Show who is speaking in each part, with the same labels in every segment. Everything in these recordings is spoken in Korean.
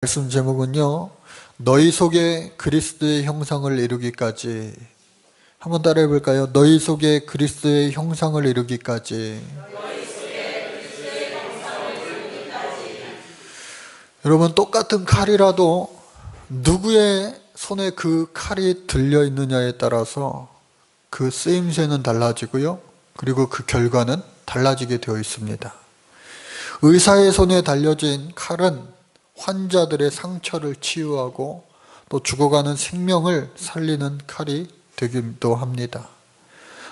Speaker 1: 말씀 제목은요, 너희 속에 그리스도의 형상을 이루기까지. 한번 따라해 볼까요? 너희 속에 그리스도의 형상을 이루기까지. 여러분, 똑같은 칼이라도 누구의 손에 그 칼이 들려 있느냐에 따라서 그 쓰임새는 달라지고요, 그리고 그 결과는 달라지게 되어 있습니다. 의사의 손에 달려진 칼은 환자들의 상처를 치유하고 또 죽어가는 생명을 살리는 칼이 되기도 합니다.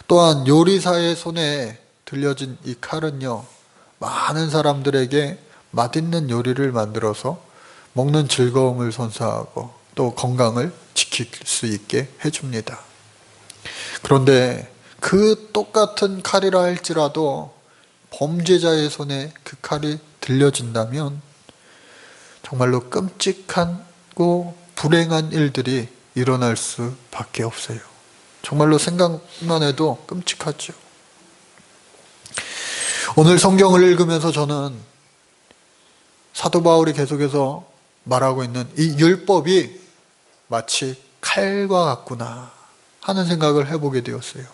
Speaker 1: 또한 요리사의 손에 들려진 이 칼은요, 많은 사람들에게 맛있는 요리를 만들어서 먹는 즐거움을 선사하고 또 건강을 지킬 수 있게 해줍니다. 그런데 그 똑같은 칼이라 할지라도 범죄자의 손에 그 칼이 들려진다면 정말로 끔찍하고 불행한 일들이 일어날 수밖에 없어요. 정말로 생각만 해도 끔찍하죠. 오늘 성경을 읽으면서 저는 사도 바울이 계속해서 말하고 있는 이 율법이 마치 칼과 같구나 하는 생각을 해보게 되었어요.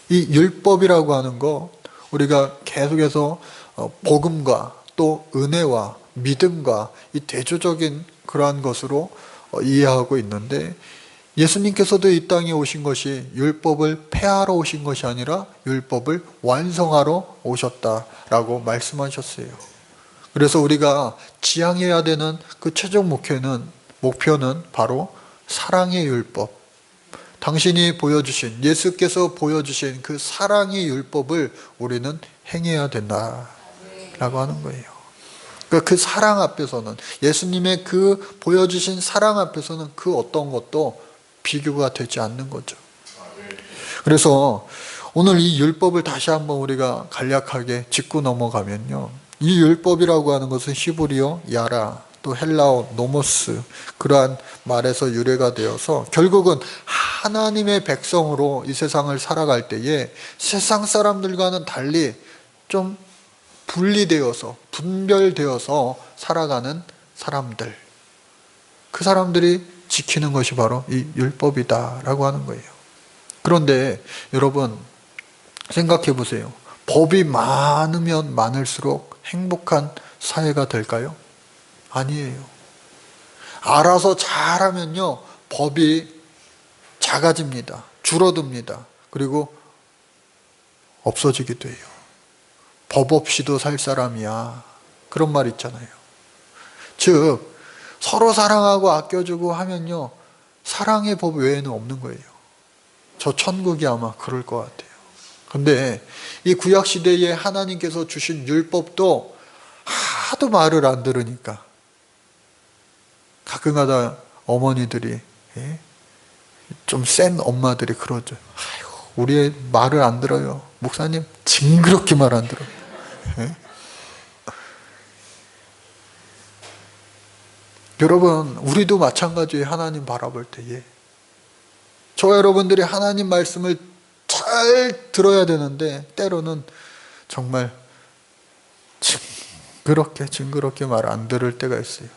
Speaker 1: 이 율법이라고 하는 거 우리가 계속해서 복음과 또 은혜와 믿음과 이 대조적인 그러한 것으로 이해하고 있는데, 예수님께서도 이 땅에 오신 것이 율법을 폐하러 오신 것이 아니라 율법을 완성하러 오셨다라고 말씀하셨어요. 그래서 우리가 지향해야 되는 그 최종 목표는 바로 사랑의 율법, 당신이 보여주신, 예수께서 보여주신 그 사랑의 율법을 우리는 행해야 된다라고 하는 거예요. 그러니까 그 사랑 앞에서는, 예수님의 그 보여주신 사랑 앞에서는 그 어떤 것도 비교가 되지 않는 거죠. 그래서 오늘 이 율법을 다시 한번 우리가 간략하게 짚고 넘어가면요, 이 율법이라고 하는 것은 히브리어 야라, 또 헬라어 노모스, 그러한 말에서 유래가 되어서 결국은 하나님의 백성으로 이 세상을 살아갈 때에 세상 사람들과는 달리 좀 분리되어서 분별되어서 살아가는 사람들, 그 사람들이 지키는 것이 바로 이 율법이다라고 하는 거예요. 그런데 여러분 생각해 보세요. 법이 많으면 많을수록 행복한 사회가 될까요? 아니에요. 알아서 잘하면요, 법이 작아집니다. 줄어듭니다. 그리고 없어지기도 해요. 법 없이도 살 사람이야, 그런 말 있잖아요. 즉 서로 사랑하고 아껴주고 하면요, 사랑의 법 외에는 없는 거예요. 저 천국이 아마 그럴 것 같아요. 근데 이 구약시대에 하나님께서 주신 율법도 하도 말을 안 들으니까 가끔가다 어머니들이, 좀 센 엄마들이 그러죠. 아이고, 우리의 말을 안 들어요. 목사님 징그럽게 말 안 들어요. 여러분, 우리도 마찬가지예요. 하나님 바라볼 때에 저와 여러분들이 하나님 말씀을 잘 들어야 되는데 때로는 정말 징그럽게 말 안 들을 때가 있어요.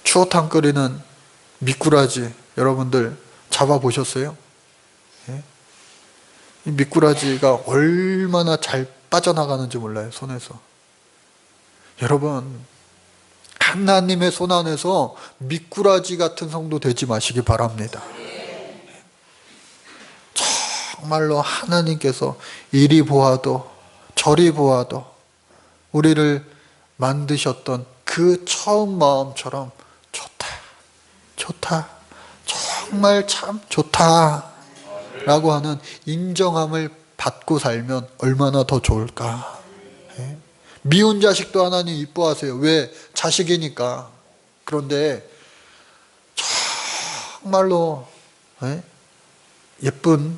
Speaker 1: 추어탕 끓이는 미꾸라지 여러분들 잡아보셨어요? 이 미꾸라지가 얼마나 잘 빠져나가는지 몰라요, 손에서. 여러분, 하나님의 손 안에서 미꾸라지 같은 성도 되지 마시기 바랍니다. 정말로 하나님께서 이리 보아도 저리 보아도 우리를 만드셨던 그 처음 마음처럼 좋다, 정말 참 좋다 라고 하는 인정함을 받고 살면 얼마나 더 좋을까. 미운 자식도 하나님 이뻐하세요. 왜? 자식이니까. 그런데 정말로 예쁜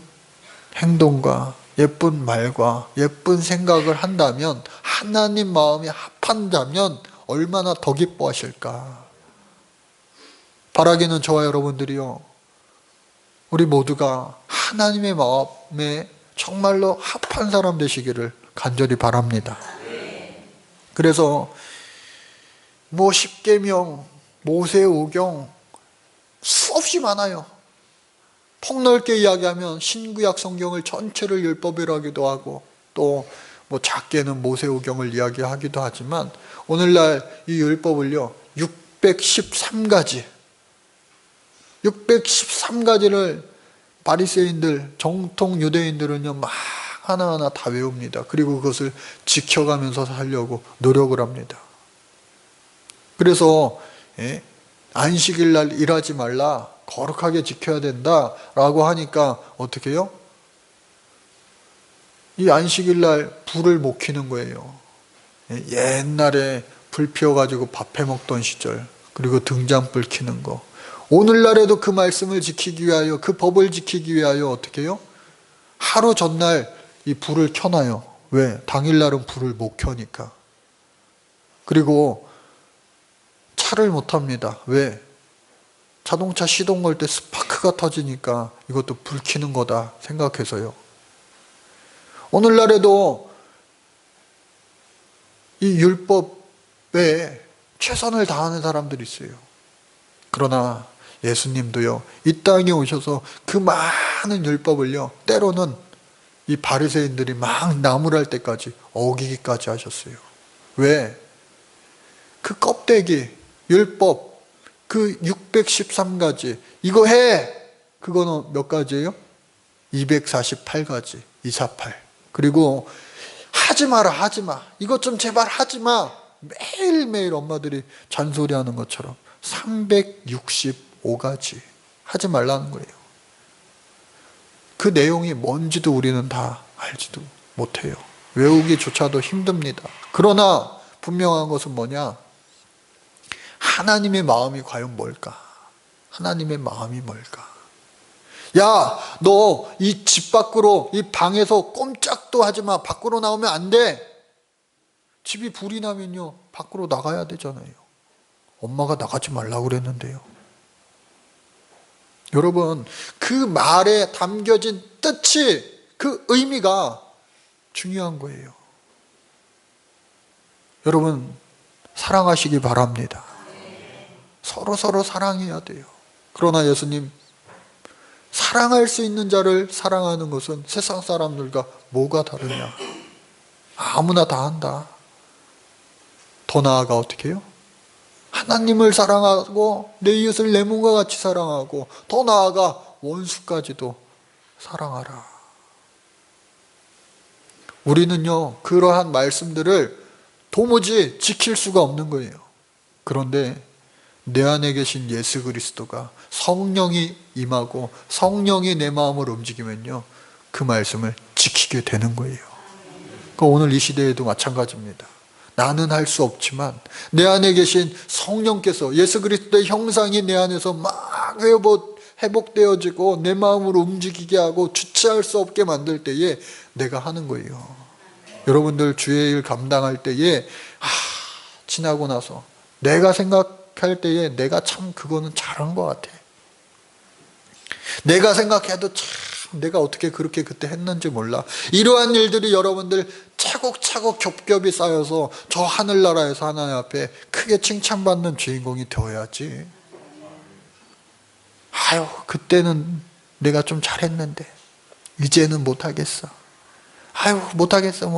Speaker 1: 행동과 예쁜 말과 예쁜 생각을 한다면, 하나님 마음이 합한다면 얼마나 더 기뻐하실까. 바라기는 저와 여러분들이요, 우리 모두가 하나님의 마음에 정말로 합한 사람 되시기를 간절히 바랍니다. 그래서 뭐 십계명, 모세오경 수없이 많아요. 폭넓게 이야기하면 신구약 성경을 전체를 율법이라기도 하고 또 뭐 작게는 모세오경을 이야기하기도 하지만 오늘날 이 율법을요 613가지를 바리새인들, 정통 유대인들은요 막 하나하나 다 외웁니다. 그리고 그것을 지켜가면서 살려고 노력을 합니다. 그래서 안식일 날 일하지 말라, 거룩하게 지켜야 된다라고 하니까 어떻게 해요? 이 안식일 날 불을 못 켜는 거예요. 옛날에 불 피워가지고 밥 해먹던 시절, 그리고 등잔불 켜는 거. 오늘날에도 그 말씀을 지키기 위하여, 그 법을 지키기 위하여 어떻게 해요? 하루 전날 이 불을 켜놔요. 왜? 당일날은 불을 못 켜니까. 그리고 차를 못 합니다. 왜? 자동차 시동 걸 때 스파크가 터지니까 이것도 불 켜는 거다 생각해서요. 오늘날에도 이 율법에 최선을 다하는 사람들이 있어요. 그러나 예수님도요, 이 땅에 오셔서 그 많은 율법을요, 때로는 이 바리새인들이 막 나무랄 때까지 어기기까지 하셨어요. 왜? 그 껍데기, 율법, 그 613가지, 이거 해! 그거는 몇 가지예요? 248가지, 248. 그리고 하지 마라, 하지 마. 이것 좀 제발 하지 마. 매일매일 엄마들이 잔소리하는 것처럼 365가지 하지 말라는 거예요. 그 내용이 뭔지도 우리는 다 알지도 못해요. 외우기조차도 힘듭니다. 그러나 분명한 것은 뭐냐? 하나님의 마음이 과연 뭘까? 하나님의 마음이 뭘까? 야, 너 이 집 밖으로, 이 방에서 꼼짝도 하지 마. 밖으로 나오면 안 돼. 집이 불이 나면요, 밖으로 나가야 되잖아요. 엄마가 나가지 말라고 그랬는데요. 여러분, 그 말에 담겨진 뜻이, 그 의미가 중요한 거예요. 여러분, 사랑하시기 바랍니다. 서로 사랑해야 돼요. 그러나 예수님, 사랑할 수 있는 자를 사랑하는 것은 세상 사람들과 뭐가 다르냐? 아무나 다 한다. 더 나아가 어떻게 해요? 하나님을 사랑하고 내 이웃을 내 몸과 같이 사랑하고 더 나아가 원수까지도 사랑하라. 우리는요, 그러한 말씀들을 도무지 지킬 수가 없는 거예요. 그런데 내 안에 계신 예수 그리스도가 성령이 임하고 성령이 내 마음을 움직이면요, 그 말씀을 지키게 되는 거예요. 그러니까 오늘 이 시대에도 마찬가지입니다. 나는 할 수 없지만 내 안에 계신 성령께서, 예수 그리스도의 형상이 내 안에서 막 회복되어지고 내 마음으로 움직이게 하고 주체할 수 없게 만들 때에 내가 하는 거예요. 여러분들 주의 일 감당할 때에 지나고 나서 내가 생각할 때에 내가 참 그거는 잘한 것 같아. 내가 생각해도 참 내가 어떻게 그렇게 그때 했는지 몰라. 이러한 일들이 여러분들 차곡차곡 겹겹이 쌓여서 저 하늘나라에서 하나님 앞에 크게 칭찬받는 주인공이 되어야지. 아유, 그때는 내가 좀 잘했는데 이제는 못하겠어. 아유, 못하겠어.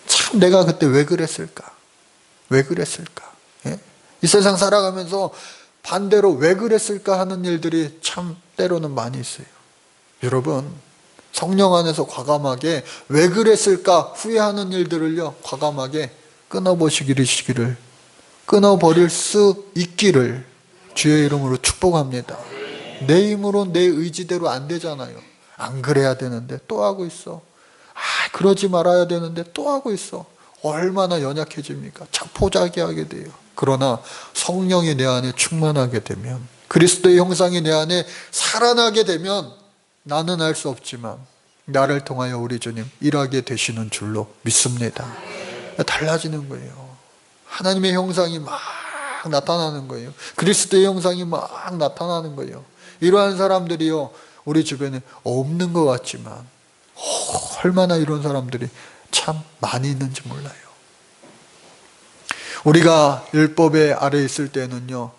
Speaker 1: 참 내가 그때 왜 그랬을까? 예? 이 세상 살아가면서 반대로 왜 그랬을까 하는 일들이 참 때로는 많이 있어요. 여러분, 성령 안에서 과감하게 왜 그랬을까 후회하는 일들을요, 과감하게 끊어버릴 수 있기를 주의 이름으로 축복합니다. 내 힘으로 내 의지대로 안 되잖아요. 안 그래야 되는데 또 하고 있어. 그러지 말아야 되는데 또 하고 있어. 얼마나 연약해집니까? 자포자기하게 돼요. 그러나 성령이 내 안에 충만하게 되면, 그리스도의 형상이 내 안에 살아나게 되면 나는 알 수 없지만 나를 통하여 우리 주님 일하게 되시는 줄로 믿습니다. 달라지는 거예요. 하나님의 형상이 막 나타나는 거예요. 그리스도의 형상이 막 나타나는 거예요. 이러한 사람들이요, 우리 주변에 없는 것 같지만 얼마나 이런 사람들이 참 많이 있는지 몰라요. 우리가 율법의 아래 있을 때는요,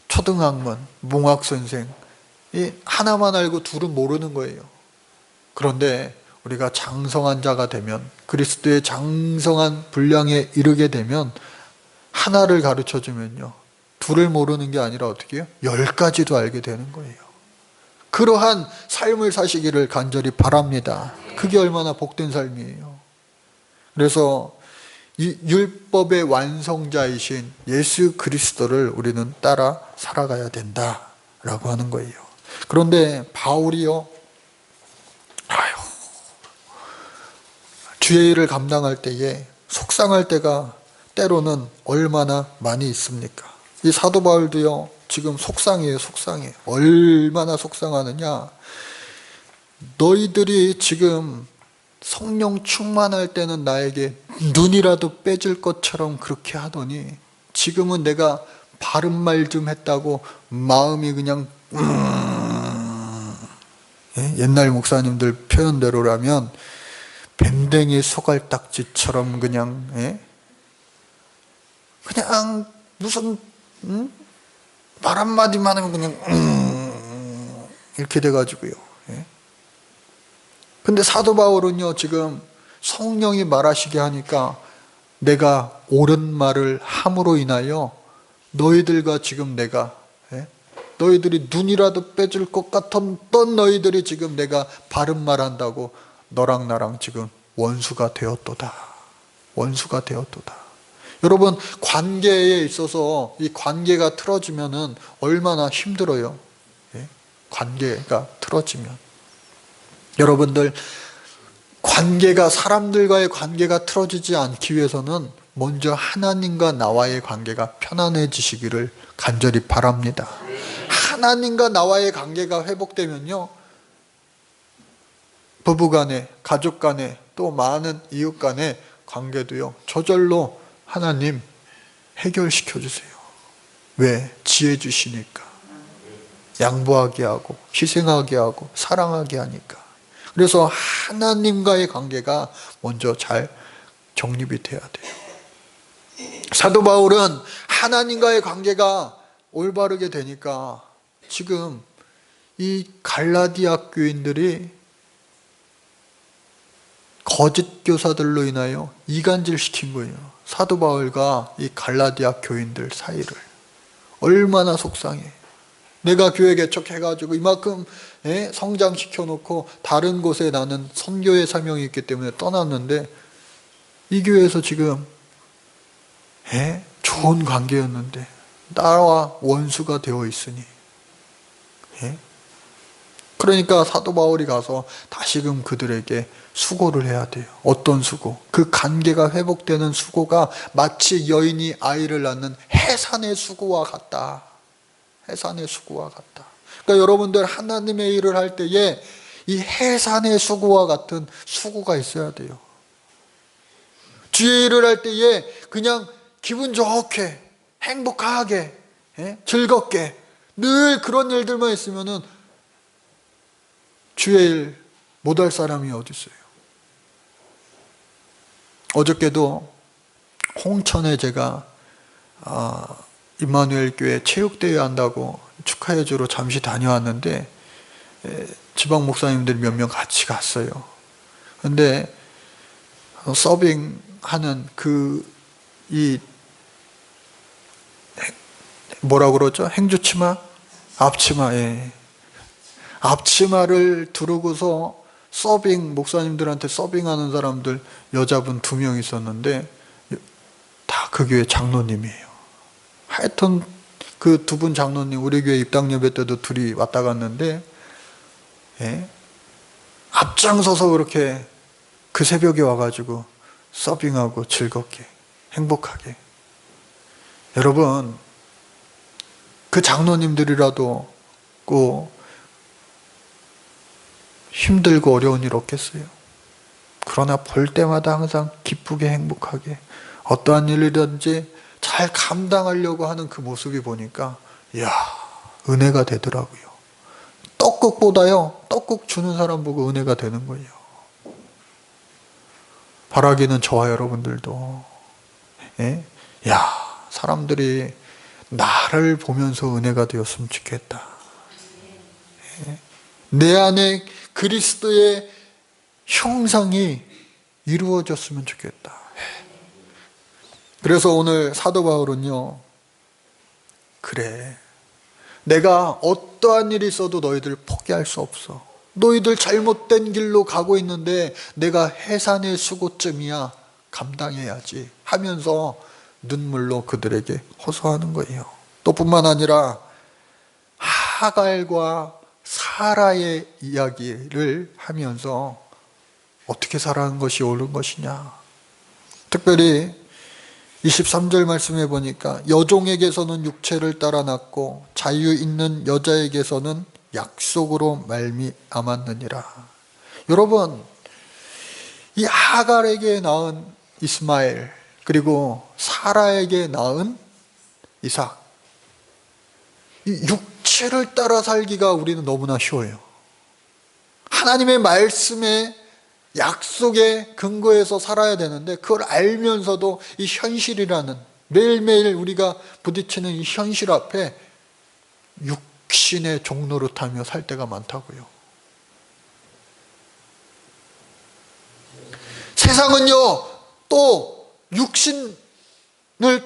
Speaker 1: 초등학문, 몽학선생, 이 하나만 알고 둘은 모르는 거예요. 그런데 우리가 장성한 자가 되면, 그리스도의 장성한 분량에 이르게 되면 하나를 가르쳐주면요, 둘을 모르는 게 아니라 어떻게 해요? 10가지도 알게 되는 거예요. 그러한 삶을 사시기를 간절히 바랍니다. 그게 얼마나 복된 삶이에요. 그래서 이 율법의 완성자이신 예수 그리스도를 우리는 따라 살아가야 된다라고 하는 거예요. 그런데 바울이요, 주의 일을 감당할 때에 속상할 때가 때로는 얼마나 많이 있습니까? 이 사도 바울도요, 지금 속상해요. 속상해. 얼마나 속상하느냐? 너희들이 지금 성령 충만할 때는 나에게 눈이라도 빼질 것처럼 그렇게 하더니 지금은 내가 바른 말 좀 했다고 마음이 그냥 옛날 목사님들 표현대로라면 밴댕이 소갈딱지처럼 그냥 그냥 무슨 말 한마디만 하면 그냥 이렇게 돼가지고요. 근데 사도 바울은요, 지금 성령이 말하시게 하니까 내가 옳은 말을 함으로 인하여 너희들과 지금 내가 너희들이 눈이라도 빼줄 것 같았던 너희들이 지금 내가 바른 말 한다고 너랑 나랑 지금 원수가 되었도다. 원수가 되었도다. 여러분, 관계에 있어서 이 관계가 틀어지면은 얼마나 힘들어요. 관계가 틀어지면. 여러분들, 관계가, 사람들과의 관계가 틀어지지 않기 위해서는 먼저 하나님과 나와의 관계가 편안해지시기를 간절히 바랍니다. 하나님과 나와의 관계가 회복되면요, 부부간에, 가족간에, 또 많은 이웃간의 관계도요, 저절로 하나님 해결시켜 주세요. 왜? 지혜 주시니까. 양보하게 하고, 희생하게 하고, 사랑하게 하니까. 그래서 하나님과의 관계가 먼저 잘 정립이 돼야 돼요. 사도 바울은 하나님과의 관계가 올바르게 되니까 지금 이 갈라디아 교인들이 거짓 교사들로 인하여 이간질 시킨 거예요. 사도 바울과 이 갈라디아 교인들 사이를. 얼마나 속상해. 내가 교회 개척해가지고 이만큼 성장시켜놓고 다른 곳에 나는 선교의 사명이 있기 때문에 떠났는데 이 교회에서 지금 좋은 관계였는데 나와 원수가 되어 있으니 그러니까 사도 바울이 가서 다시금 그들에게 수고를 해야 돼요. 어떤 수고? 그 관계가 회복되는 수고가 마치 여인이 아이를 낳는 해산의 수고와 같다. 해산의 수고와 같다. 그러니까 여러분들 하나님의 일을 할 때에 이 해산의 수고와 같은 수고가 있어야 돼요. 주의 일을 할 때에 그냥 기분 좋게, 행복하게, 즐겁게 늘 그런 일들만 있으면은 주의 일 못할 사람이 어디 있어요? 어저께도 홍천에 제가 임마누엘 교회 체육대회 한다고 축하해주러 잠시 다녀왔는데 지방 목사님들 몇 명 같이 갔어요. 근데 서빙하는 이 뭐라고 그러죠? 행주치마? 앞치마. 앞치마를 두르고서 목사님들한테 서빙하는 사람들 여자분 2명 있었는데 다 그 교회 장로님이에요. 하여튼 그 2분 장로님 우리 교회 입당 예배 때도 둘이 왔다 갔는데 앞장서서 그렇게 그 새벽에 와가지고 서빙하고 즐겁게 행복하게. 여러분, 그 장로님들이라도 꼭 힘들고 어려운 일 없겠어요? 그러나 볼 때마다 항상 기쁘게 행복하게 어떠한 일이든지 잘 감당하려고 하는 그 모습이 보니까 이야, 은혜가 되더라고요. 떡국보다요, 떡국 주는 사람 보고 은혜가 되는 거예요. 바라기는 저와 여러분들도, 예? 야, 사람들이 나를 보면서 은혜가 되었으면 좋겠다. 예? 내 안에 그리스도의 형상이 이루어졌으면 좋겠다. 예. 그래서 오늘 사도 바울은요, 그래, 내가 어떠한 일이 있어도 너희들 포기할 수 없어. 너희들 잘못된 길로 가고 있는데 내가 해산의 수고쯤이야 감당해야지 하면서 눈물로 그들에게 호소하는 거예요. 또 뿐만 아니라 하갈과 사라의 이야기를 하면서 어떻게 살아가는 것이 옳은 것이냐. 특별히 23절 말씀해 보니까 여종에게서는 육체를 따라 낳고 자유 있는 여자에게서는 약속으로 말미암았느니라. 여러분, 이 하갈에게 낳은 이스마엘, 그리고 사라에게 낳은 이삭, 이 육체를 따라 살기가 우리는 너무나 쉬워요. 하나님의 말씀에 약속의 근거에서 살아야 되는데 그걸 알면서도 이 현실이라는, 매일매일 우리가 부딪히는 이 현실 앞에 육신의 종노릇하며 살 때가 많다고요. 세상은요, 또 육신을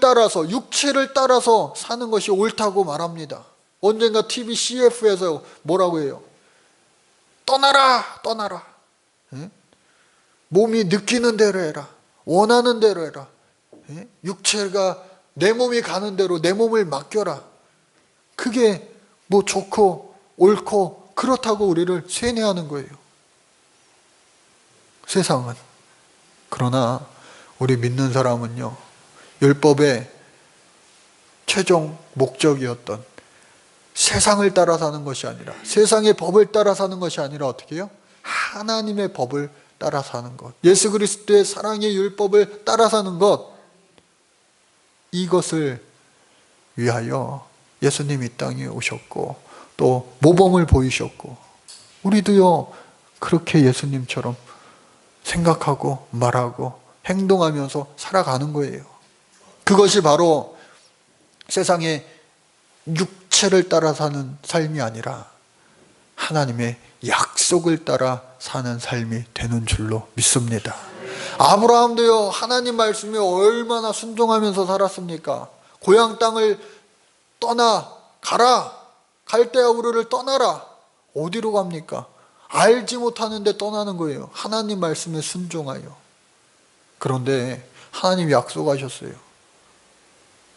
Speaker 1: 따라서, 육체를 따라서 사는 것이 옳다고 말합니다. 언젠가 TV CF에서 뭐라고 해요? 떠나라, 떠나라. 예? 몸이 느끼는 대로 해라. 원하는 대로 해라. 예? 육체가 내 몸이 가는 대로 내 몸을 맡겨라. 그게 뭐 좋고 옳고 그렇다고 우리를 세뇌하는 거예요. 세상은. 그러나 우리 믿는 사람은요, 율법의 최종 목적이었던 세상을 따라 사는 것이 아니라, 세상의 법을 따라 사는 것이 아니라 어떻게 해요? 하나님의 법을 따라 사는 것, 예수 그리스도의 사랑의 율법을 따라 사는 것, 이것을 위하여 예수님이 이 땅에 오셨고 또 모범을 보이셨고, 우리도요 그렇게 예수님처럼 생각하고 말하고 행동하면서 살아가는 거예요. 그것이 바로 세상의 육체를 따라 사는 삶이 아니라 하나님의 약속을 따라 사는 삶이 되는 줄로 믿습니다. 아브라함도요, 하나님 말씀에 얼마나 순종하면서 살았습니까? 고향 땅을 떠나 가라, 갈대아 우르를 떠나라. 어디로 갑니까? 알지 못하는데 떠나는 거예요. 하나님 말씀에 순종하여. 그런데 하나님 약속하셨어요.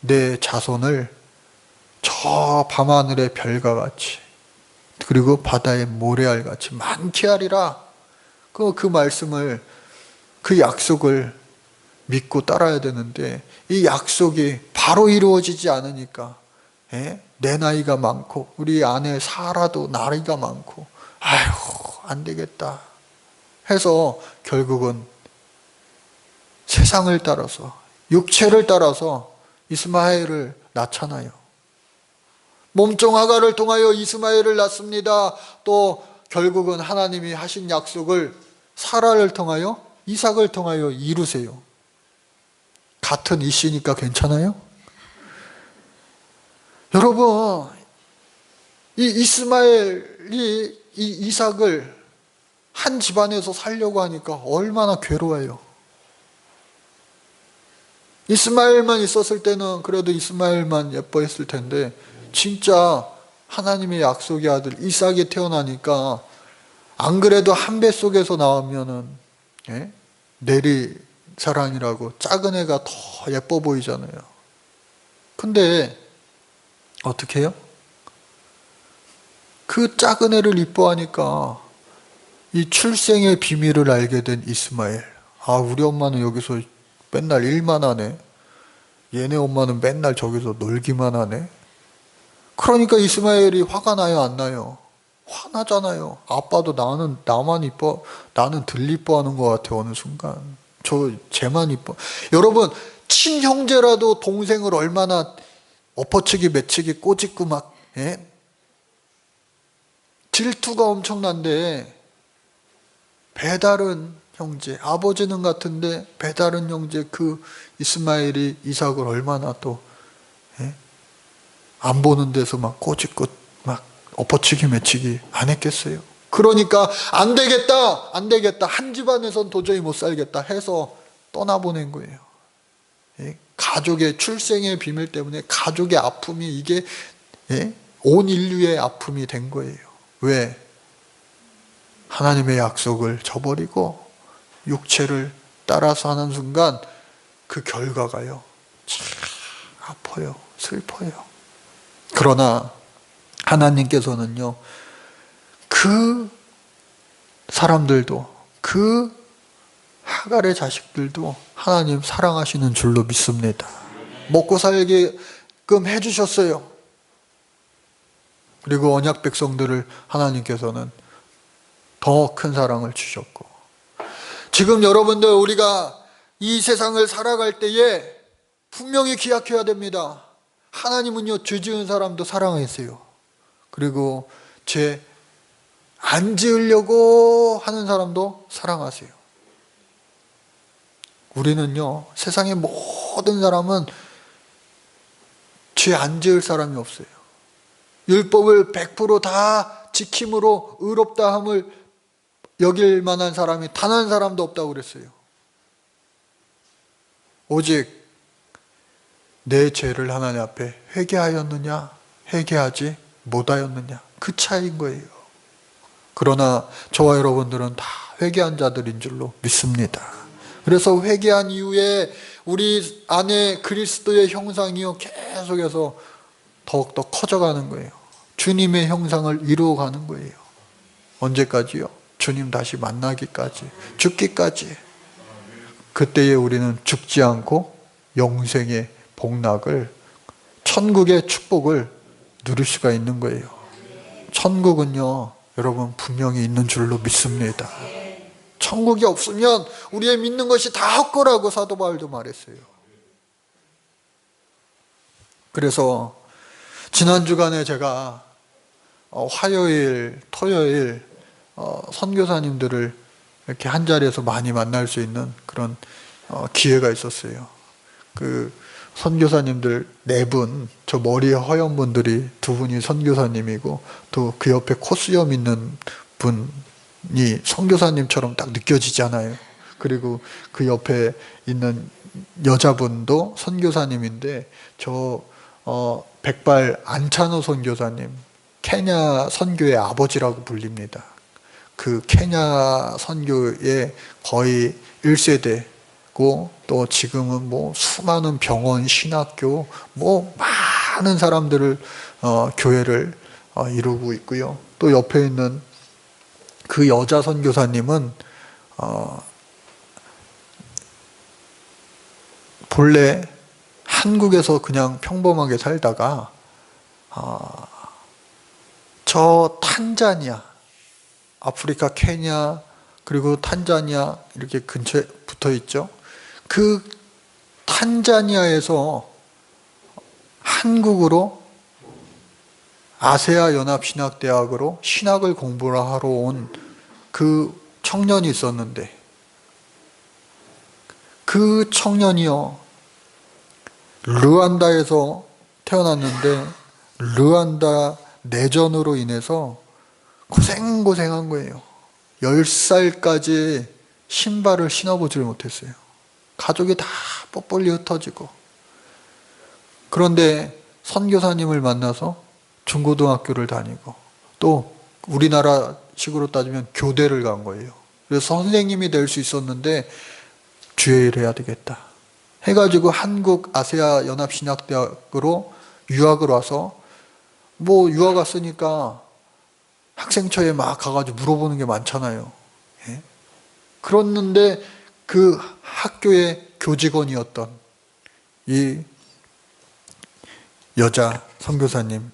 Speaker 1: 내 자손을 저 밤하늘의 별과 같이, 그리고 바다의 모래알 같이 많게 하리라. 그 말씀을, 그 약속을 믿고 따라야 되는데 이 약속이 바로 이루어지지 않으니까, 내 나이가 많고 우리 아내 사라도 나이가 많고, 아이고 안 되겠다 해서 결국은 세상을 따라서, 육체를 따라서 이스마엘을 낳잖아요. 몸종 하갈을 통하여 이스마엘을 낳습니다. 또 결국은 하나님이 하신 약속을 사라를 통하여, 이삭을 통하여 이루세요. 같은 이씨니까 괜찮아요? 여러분, 이 이스마엘이 이 이삭을 한 집안에서 살려고 하니까 얼마나 괴로워요. 이스마엘만 있었을 때는 그래도 이스마엘만 예뻐했을 텐데, 진짜 하나님의 약속의 아들 이삭이 태어나니까 안 그래도 한 뱃속에서 나오면은 내리사랑이라고 작은 애가 더 예뻐 보이잖아요. 근데 어떻게 해요? 그 작은 애를 이뻐하니까 이 출생의 비밀을 알게 된 이스마엘. 아, 우리 엄마는 여기서 맨날 일만 하네. 얘네 엄마는 맨날 저기서 놀기만 하네. 그러니까 이스마엘이 화가 나요, 안 나요? 화나잖아요. 아빠도 나만 이뻐, 나는 덜 이뻐하는 것 같아, 어느 순간. 쟤만 이뻐. 여러분, 친형제라도 동생을 얼마나 엎어치기, 매치기, 꼬집고 막, 질투가 엄청난데, 배달은 형제, 아버지는 같은데 배다른 형제 그 이스마엘이 이삭을 얼마나 또 안 보는 데서 막 꼬집고 막 엎어치기 매치기 안 했겠어요. 그러니까 안 되겠다, 안 되겠다, 한 집안에선 도저히 못 살겠다 해서 떠나보낸 거예요. 가족의 출생의 비밀 때문에 가족의 아픔이 이게 온 인류의 아픔이 된 거예요. 왜? 하나님의 약속을 저버리고 육체를 따라서 하는 순간 그 결과가요, 참 아파요, 슬퍼요. 그러나 하나님께서는요, 그 사람들도, 그 하갈의 자식들도 하나님 사랑하시는 줄로 믿습니다. 먹고 살게끔 해주셨어요. 그리고 언약 백성들을 하나님께서는 더 큰 사랑을 주셨고, 지금 여러분들 우리가 이 세상을 살아갈 때에 분명히 기억해야 됩니다. 하나님은요, 죄 지은 사람도 사랑하세요. 그리고 죄 안 지으려고 하는 사람도 사랑하세요. 우리는요, 세상의 모든 사람은 죄 안 지을 사람이 없어요. 율법을 100%다 지킴으로 의롭다함을 여길 만한 사람이 단 한 사람도 없다고 그랬어요. 오직 내 죄를 하나님 앞에 회개하였느냐, 회개하지 못하였느냐, 그 차이인 거예요. 그러나 저와 여러분들은 다 회개한 자들인 줄로 믿습니다. 그래서 회개한 이후에 우리 안에 그리스도의 형상이요, 계속해서 더욱더 커져가는 거예요. 주님의 형상을 이루어가는 거예요. 언제까지요? 주님 다시 만나기까지, 죽기까지. 그때에 우리는 죽지 않고 영생의 복락을, 천국의 축복을 누릴 수가 있는 거예요. 천국은요, 여러분 분명히 있는 줄로 믿습니다. 천국이 없으면 우리의 믿는 것이 다 헛거라고 사도 바울도 말했어요. 그래서 지난 주간에 제가 화요일, 토요일 선교사님들을 이렇게 한 자리에서 많이 만날 수 있는 그런 기회가 있었어요. 그 선교사님들 4분, 저 머리에 허연 분들이 2분이 선교사님이고, 또 그 옆에 코수염 있는 분이 선교사님처럼 딱 느껴지잖아요. 그리고 그 옆에 있는 여자분도 선교사님인데, 저 백발 안찬호 선교사님, 케냐 선교의 아버지라고 불립니다. 그 케냐 선교의 거의 1세대고, 또 지금은 뭐 수많은 병원, 신학교, 뭐 많은 사람들을 교회를 이루고 있고요. 또 옆에 있는 그 여자 선교사님은 본래 한국에서 그냥 평범하게 살다가 저 탄자니아, 아프리카 케냐, 그리고 탄자니아 이렇게 근처에 붙어 있죠. 그 탄자니아에서 한국으로 아세아 연합신학대학으로 신학을 공부하러 온 그 청년이 있었는데, 그 청년이요, 르완다에서 태어났는데 르완다 내전으로 인해서 고생한 거예요. 10살까지 신발을 신어보지를 못했어요. 가족이 다 뻣뻣이 흩어지고. 그런데 선교사님을 만나서 중고등학교를 다니고, 또 우리나라 식으로 따지면 교대를 간 거예요. 그래서 선생님이 될 수 있었는데 주예를 해야 되겠다 해가지고 한국 아세아 연합신학대학으로 유학을 와서, 뭐 유학 왔으니까 학생처에 막 가가지고 물어보는 게 많잖아요. 예? 그랬는데 그 학교의 교직원이었던 이 여자 선교사님,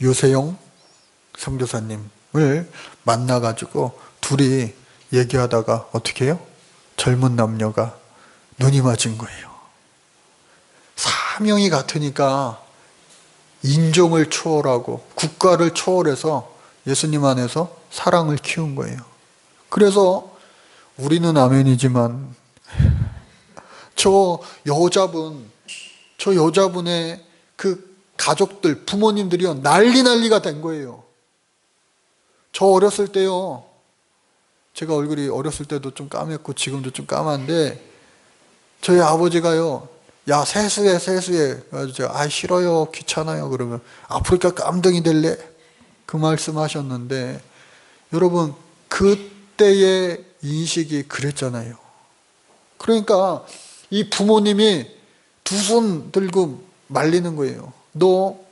Speaker 1: 유세용 선교사님을 만나가지고 둘이 얘기하다가 어떻게 해요? 젊은 남녀가 눈이 맞은 거예요. 사명이 같으니까 인종을 초월하고 국가를 초월해서 예수님 안에서 사랑을 키운 거예요. 그래서 우리는 아멘이지만 저 여자분의 그 가족들, 부모님들이요, 난리가 된 거예요. 저 어렸을 때요, 제가 얼굴이 어렸을 때도 좀 까맸고 지금도 좀 까만데, 저희 아버지가요, 야, 세수해. 그래가지고 제가, 싫어요, 귀찮아요. 그러면, 아프리카 깜둥이 될래? 그 말씀 하셨는데, 여러분, 그때의 인식이 그랬잖아요. 그러니까, 이 부모님이 두 손 들고 말리는 거예요. 너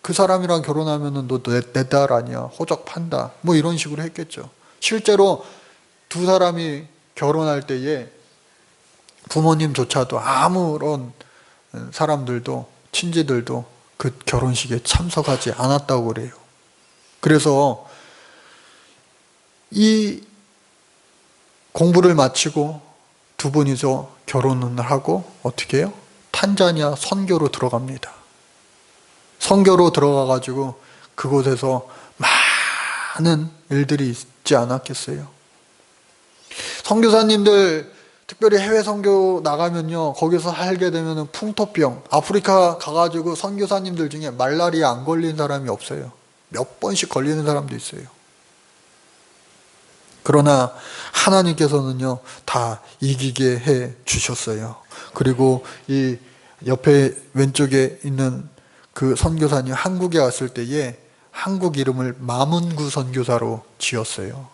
Speaker 1: 그 사람이랑 결혼하면은 너 내 딸 아니야. 호적 판다. 뭐 이런 식으로 했겠죠. 실제로 두 사람이 결혼할 때에 부모님조차도 아무런 사람들도 친지들도 그 결혼식에 참석하지 않았다고 그래요. 그래서 이 공부를 마치고 두 분이서 결혼을 하고 어떻게 해요? 탄자니아 선교로 들어갑니다. 선교로 들어가가지고 그곳에서 많은 일들이 있지 않았겠어요? 선교사님들 특별히 해외 선교 나가면요, 거기서 살게 되면은 풍토병, 아프리카 가가지고 선교사님들 중에 말라리아 안 걸린 사람이 없어요. 몇 번씩 걸리는 사람도 있어요. 그러나 하나님께서는요, 다 이기게 해 주셨어요. 그리고 이 옆에 왼쪽에 있는 그 선교사님 한국에 왔을 때에 한국 이름을 마문구 선교사로 지었어요.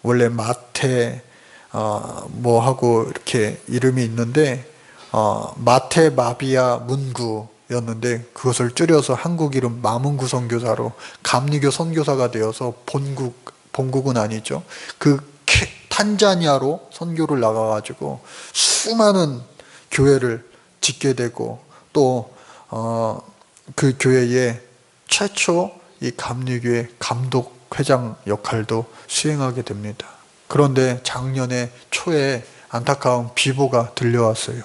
Speaker 1: 원래 마태 뭐 하고 이렇게 이름이 있는데 마태 마비아 문구였는데 그것을 줄여서 한국 이름 마문구 선교사로 감리교 선교사가 되어서 본국은 아니죠. 그 탄자니아로 선교를 나가가지고 수많은 교회를 짓게 되고 또 그 교회에 최초 이 감리교회 감독회장 역할도 수행하게 됩니다. 그런데 작년에 초에 안타까운 비보가 들려왔어요.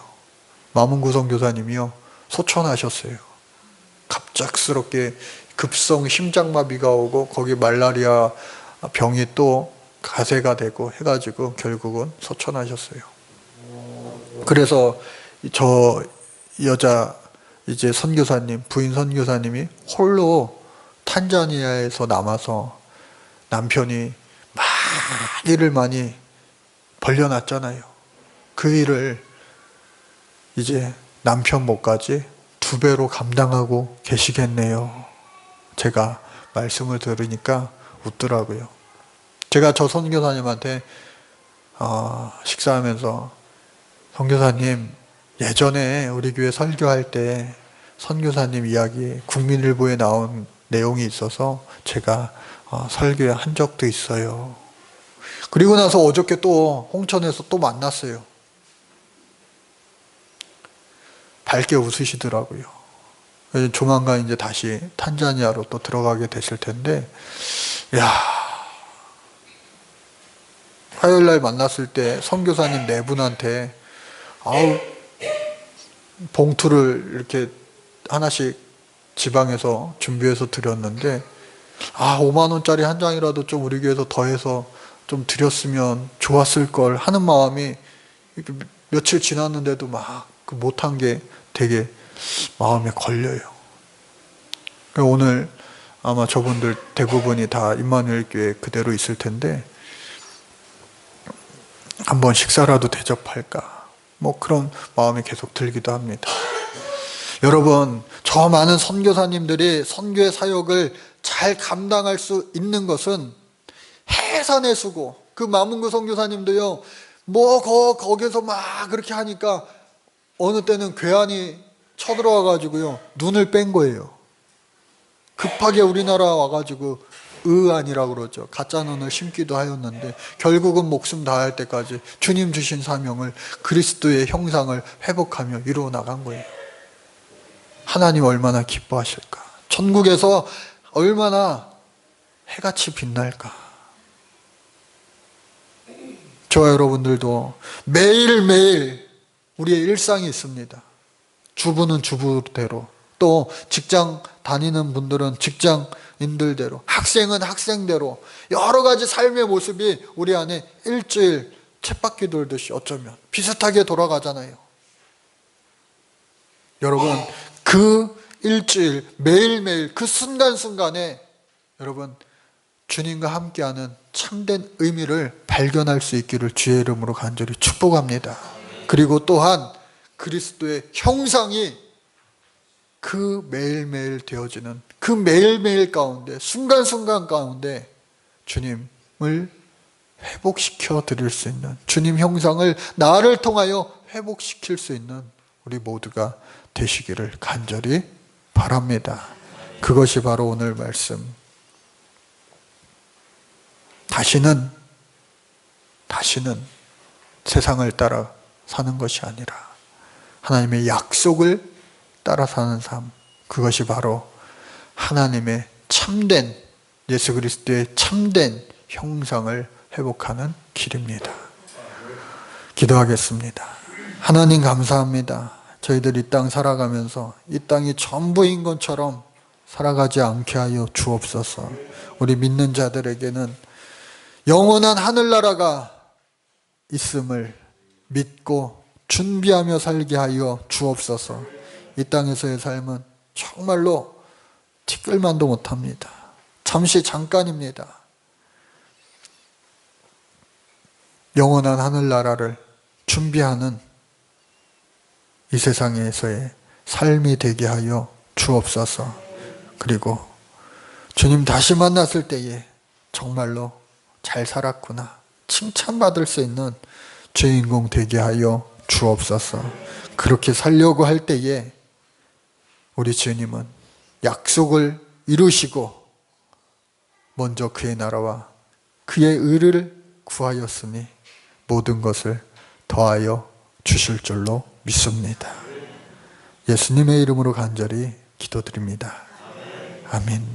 Speaker 1: 마문구 선교사님이요, 소천하셨어요. 갑작스럽게 급성 심장마비가 오고 거기 말라리아 병이 또 가세가 되고 해가지고 결국은 소천하셨어요. 그래서 저 여자 이제 선교사님, 부인 선교사님이 홀로 탄자니아에서 남아서 남편이 일을 많이 벌려놨잖아요. 그 일을 이제 남편 몫까지 2배로 감당하고 계시겠네요. 제가 말씀을 들으니까 웃더라고요. 제가 저 선교사님한테 식사하면서, 선교사님, 예전에 우리 교회 설교할 때 선교사님 이야기 국민일보에 나온 내용이 있어서 제가 설교에 한 적도 있어요. 그리고 나서 어저께 또 홍천에서 또 만났어요. 밝게 웃으시더라고요. 조만간 이제 다시 탄자니아로 또 들어가게 되실 텐데, 야, 화요일날 만났을 때 선교사님 4분한테 봉투를 이렇게 하나씩 지방에서 준비해서 드렸는데, 5만 원짜리 한 장이라도 좀 우리 교회에서 더해서 좀 드렸으면 좋았을 걸 하는 마음이 며칠 지났는데도 막 못한 게 되게 마음에 걸려요. 오늘 아마 저분들 대부분이 다 임마누엘 교회 그대로 있을 텐데 한번 식사라도 대접할까, 뭐 그런 마음이 계속 들기도 합니다. 여러분, 저 많은 선교사님들이 선교의 사역을 잘 감당할 수 있는 것은 해산의 수고, 그 마문구 선교사님도요, 거기서 막 그렇게 하니까 어느 때는 괴한이 쳐들어와가지고요, 눈을 뺀 거예요. 급하게 우리나라 와가지고 의안이라고 그러죠. 가짜 눈을 심기도 하였는데 결국은 목숨 다할 때까지 주님 주신 사명을, 그리스도의 형상을 회복하며 이루어 나간 거예요. 하나님 얼마나 기뻐하실까? 천국에서 얼마나 해같이 빛날까? 저와 여러분들도 매일매일 우리의 일상이 있습니다. 주부는 주부대로, 또 직장 다니는 분들은 직장인들대로, 학생은 학생대로 여러 가지 삶의 모습이 우리 안에 일주일, 쳇바퀴 돌듯이 어쩌면 비슷하게 돌아가잖아요. 여러분, 그 일주일 매일매일 그 순간순간에 여러분 주님과 함께하는 참된 의미를 발견할 수 있기를 주의 이름으로 간절히 축복합니다. 그리고 또한 그리스도의 형상이 그 매일매일 되어지는 그 매일매일 가운데 순간순간 가운데 주님을 회복시켜 드릴 수 있는, 주님 형상을 나를 통하여 회복시킬 수 있는 우리 모두가 되시기를 간절히 바랍니다. 그것이 바로 오늘 말씀. 다시는 세상을 따라 사는 것이 아니라 하나님의 약속을 따라 사는 삶, 그것이 바로 하나님의 참된, 예수 그리스도의 참된 형상을 회복하는 길입니다. 기도하겠습니다. 하나님 감사합니다. 저희들 이 땅 살아가면서 이 땅이 전부인 것처럼 살아가지 않게 하여 주옵소서. 우리 믿는 자들에게는 영원한 하늘나라가 있음을 믿고 준비하며 살게 하여 주옵소서. 이 땅에서의 삶은 정말로 티끌만도 못합니다. 잠깐입니다. 영원한 하늘나라를 준비하는 이 세상에서의 삶이 되게 하여 주옵소서. 그리고 주님 다시 만났을 때에 정말로 잘 살았구나 칭찬받을 수 있는 주인공 되게 하여 주옵소서. 그렇게 살려고 할 때에 우리 주님은 약속을 이루시고 먼저 그의 나라와 그의 의를 구하였으니 모든 것을 더하여 주실 줄로 믿습니다. 예수님의 이름으로 간절히 기도드립니다. 아멘.